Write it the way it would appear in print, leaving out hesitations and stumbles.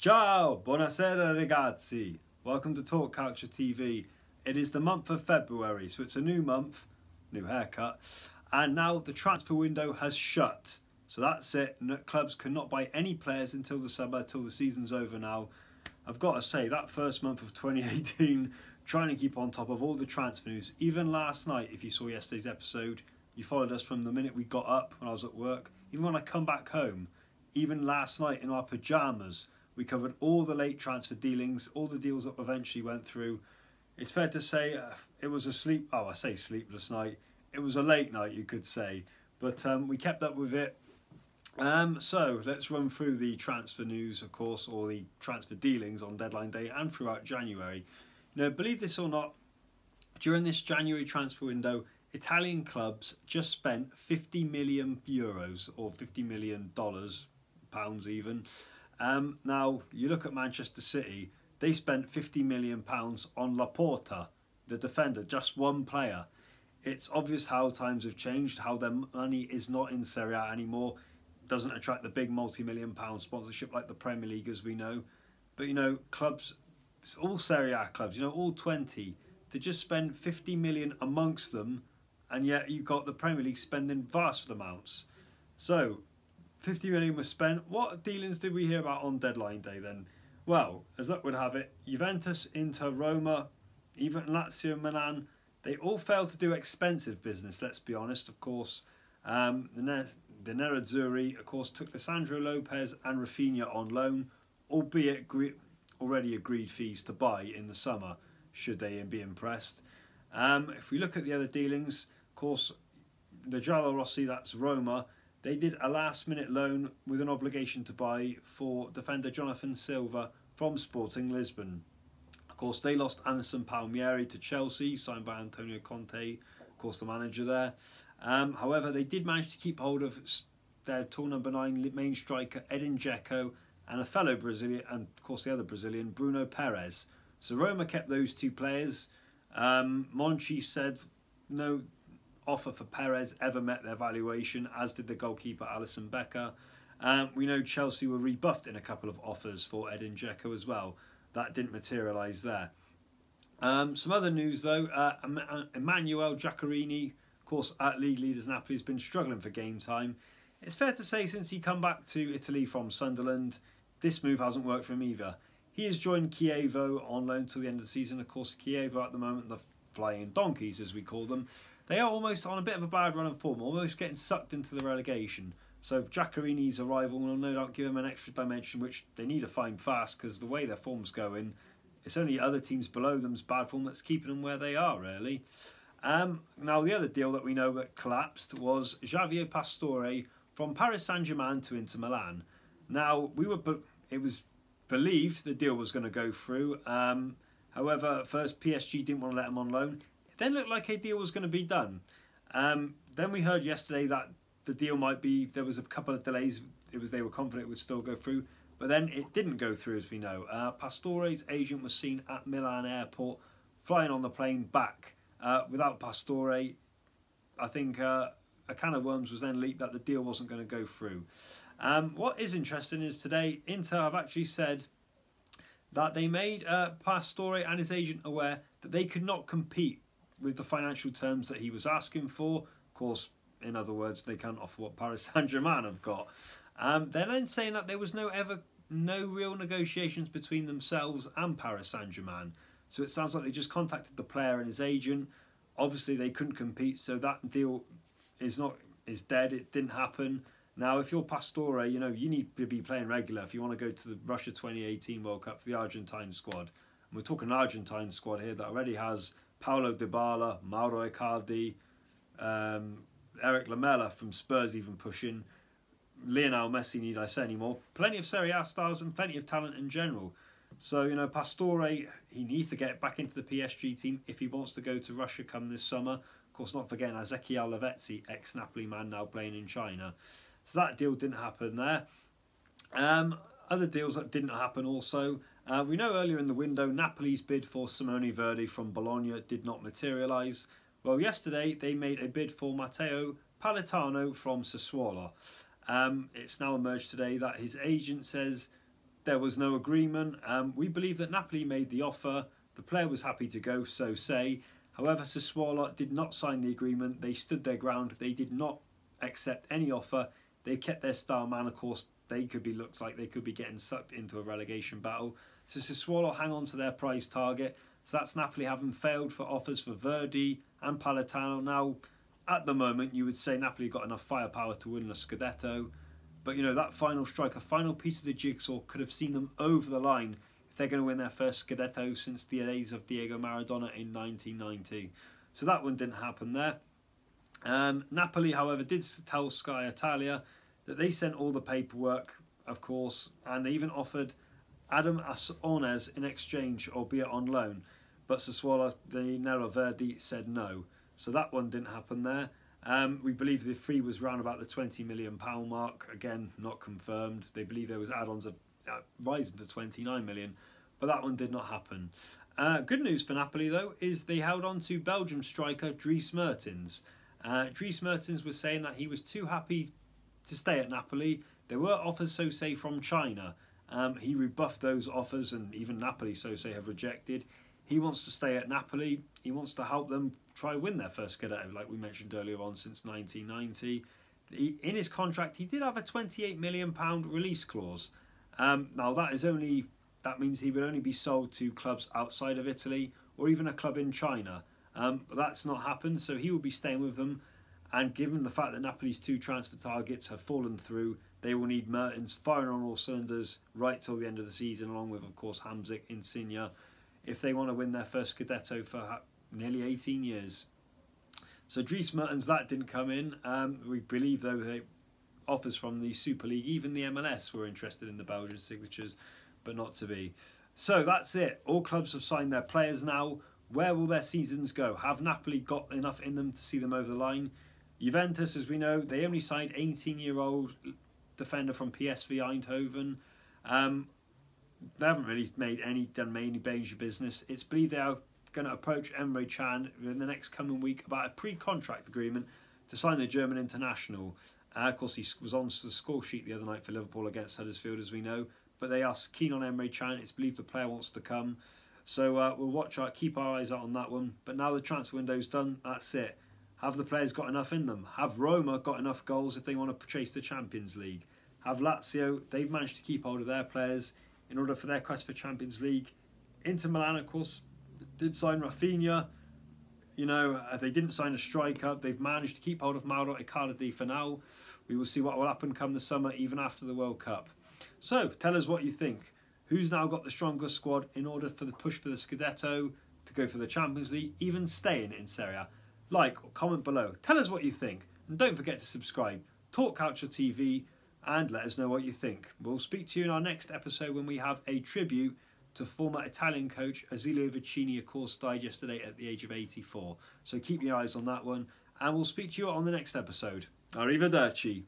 Ciao, buonasera ragazzi. Welcome to Talk Calcio TV. It is the month of February, so it's a new month, new haircut, and now the transfer window has shut. So that's it. Clubs cannot buy any players until the summer, till the season's over now. I've got to say, that first month of 2018, trying to keep on top of all the transfer news. Even last night, if you saw yesterday's episode, you followed us from the minute we got up when I was at work. Even when I come back home, even last night in our pyjamas, we covered all the late transfer dealings, all the deals that eventually went through. It's fair to say it was a sleepless night. It was a late night, you could say. But we kept up with it. So let's run through the transfer news, of course, or the transfer dealings on deadline day and throughout January. Now, believe this or not, during this January transfer window, Italian clubs just spent €50 million, or $50 million, pounds even. Now, you look at Manchester City, they spent £50 million on Laporta, the defender, just one player. It's obvious how times have changed, how their money is not in Serie A anymore. Doesn't attract the big multi-million pound sponsorship like the Premier League, as we know. But, you know, clubs, all Serie A clubs, you know, all 20, they just spend 50 million amongst them, and yet you've got the Premier League spending vast amounts. So 50 million was spent. What dealings did we hear about on deadline day then? Well, as luck would have it, Juventus, Inter, Roma, even Lazio, Milan, they all failed to do expensive business, let's be honest, of course. The Nerazzurri, of course, took Lisandro Lopez and Rafinha on loan, albeit already agreed fees to buy in the summer, should they be impressed. If we look at the other dealings, of course, the Giallorossi, that's Roma, they did a last-minute loan with an obligation to buy for defender Jonathan Silva from Sporting Lisbon. Of course, they lost Anderson Palmieri to Chelsea, signed by Antonio Conte, of course, the manager there. However, they did manage to keep hold of their tall number 9 main striker, Edin Dzeko, and a fellow Brazilian, and of course the other Brazilian, Bruno Perez. So Roma kept those two players. Monchi said no offer for Perez ever met their valuation, as did the goalkeeper Alisson Becker. We know Chelsea were rebuffed in a couple of offers for Edin Dzeko as well. That didn't materialise there. Some other news though, Emmanuel Giaccherini, of course at league leaders Napoli, has been struggling for game time. It's fair to say since he come back to Italy from Sunderland, this move hasn't worked for him either. He has joined Chievo on loan till the end of the season. Of course, Chievo at the moment, the Flying Donkeys as we call them, they are almost on a bit of a bad run of form, almost getting sucked into the relegation. So Giaccherini's arrival will no doubt give them an extra dimension, which they need to find fast, because the way their form's going, it's only other teams below them's bad form that's keeping them where they are, really. Now, the other deal that we know that collapsed was Javier Pastore from Paris Saint-Germain to Inter Milan. Now, it was believed the deal was going to go through. However, at first PSG didn't want to let him on loan. It then looked like a deal was going to be done. Then we heard yesterday that the deal might be, there was a couple of delays. They were confident it would still go through, but then it didn't go through, as we know. Pastore's agent was seen at Milan airport, flying on the plane back. Without Pastore, I think a can of worms was then leaked that the deal wasn't going to go through. What is interesting is today, Inter have actually said that they made Pastore and his agent aware that they could not compete with the financial terms that he was asking for. Of course, in other words, they can't offer what Paris Saint-Germain have got. They're then saying that there was no real negotiations between themselves and Paris Saint-Germain. So it sounds like they just contacted the player and his agent. Obviously, they couldn't compete, so that deal is dead. It didn't happen. Now, if you're Pastore, you know, you need to be playing regular if you want to go to the Russia 2018 World Cup for the Argentine squad. And we're talking an Argentine squad here that already has Paulo Dybala, Mauro Icardi, Eric Lamela from Spurs even pushing, Lionel Messi, need I say anymore? Plenty of Serie A stars and plenty of talent in general. So, you know, Pastore, he needs to get back into the PSG team if he wants to go to Russia come this summer. Of course, not forgetting Ezequiel Lavezzi, ex-Napoli man, now playing in China. So that deal didn't happen there. Other deals that didn't happen also. We know earlier in the window, Napoli's bid for Simone Verdi from Bologna did not materialise. Well, yesterday they made a bid for Matteo Politano from Sassuolo. It's now emerged today that his agent says there was no agreement. We believe that Napoli made the offer. The player was happy to go, so say. However, Sassuolo did not sign the agreement. They stood their ground. They did not accept any offer. They kept their star man. Of course, looks like they could be getting sucked into a relegation battle. So Sassuolo hang on to their prize target. So that's Napoli having failed for offers for Verdi and Palatano. Now, at the moment, you would say Napoli got enough firepower to win the Scudetto. But, you know, that final strike, a final piece of the jigsaw could have seen them over the line if they're going to win their first Scudetto since the days of Diego Maradona in 1990. So that one didn't happen there. Napoli, however, did tell Sky Italia that they sent all the paperwork, of course, and they even offered Adam Asonez in exchange, albeit on loan. But Sassuolo, the Nero Verdi, said no. So that one didn't happen there. We believe the fee was around about the £20 million mark. Again, not confirmed. They believe there was add-ons of rising to 29 million, but that one did not happen. Good news for Napoli, though, is they held on to Belgium striker Dries Mertens. Dries Mertens was saying that he was too happy to stay at Napoli. There were offers, so say, from China. He rebuffed those offers, and even Napoli, so say, have rejected. He wants to stay at Napoli. He wants to help them try win their first Scudetto, like we mentioned earlier on, since 1990. In his contract, he did have a £28 million release clause. Now that means he would only be sold to clubs outside of Italy or even a club in China. But that's not happened, so he will be staying with them. And given the fact that Napoli's 2 transfer targets have fallen through, they will need Mertens firing on all cylinders right till the end of the season, along with, of course, Hamsik, Insigne, if they want to win their first Scudetto for nearly 18 years. So Dries Mertens, that didn't come in. We believe, though, the offers from the Super League, even the MLS, were interested in the Belgian signatures, but not to be. So that's it. All clubs have signed their players now. Where will their seasons go? Have Napoli got enough in them to see them over the line? Juventus, as we know, they only signed 18-year-old defender from PSV Eindhoven. They haven't really done any major business. It's believed they are going to approach Emre Can in the next coming week about a pre-contract agreement to sign the German international. Of course, he was on the score sheet the other night for Liverpool against Huddersfield, as we know. But they are keen on Emre Can. It's believed the player wants to come. So we'll keep our eyes out on that one. But now the transfer window's done, that's it. Have the players got enough in them? Have Roma got enough goals if they want to chase the Champions League? Have Lazio, they've managed to keep hold of their players in order for their quest for Champions League. Inter Milan, of course, did sign Rafinha. You know, they didn't sign a striker. They've managed to keep hold of Mauro Icardi for now. We will see what will happen come the summer, even after the World Cup. So, tell us what you think. Who's now got the strongest squad in order for the push for the Scudetto, to go for the Champions League, even staying in Serie A? Like or comment below. Tell us what you think. And don't forget to subscribe. Talk Calcio TV, and let us know what you think. We'll speak to you in our next episode when we have a tribute to former Italian coach Asilio Vicini, of course, died yesterday at the age of 84. So keep your eyes on that one, and we'll speak to you on the next episode. Arrivederci.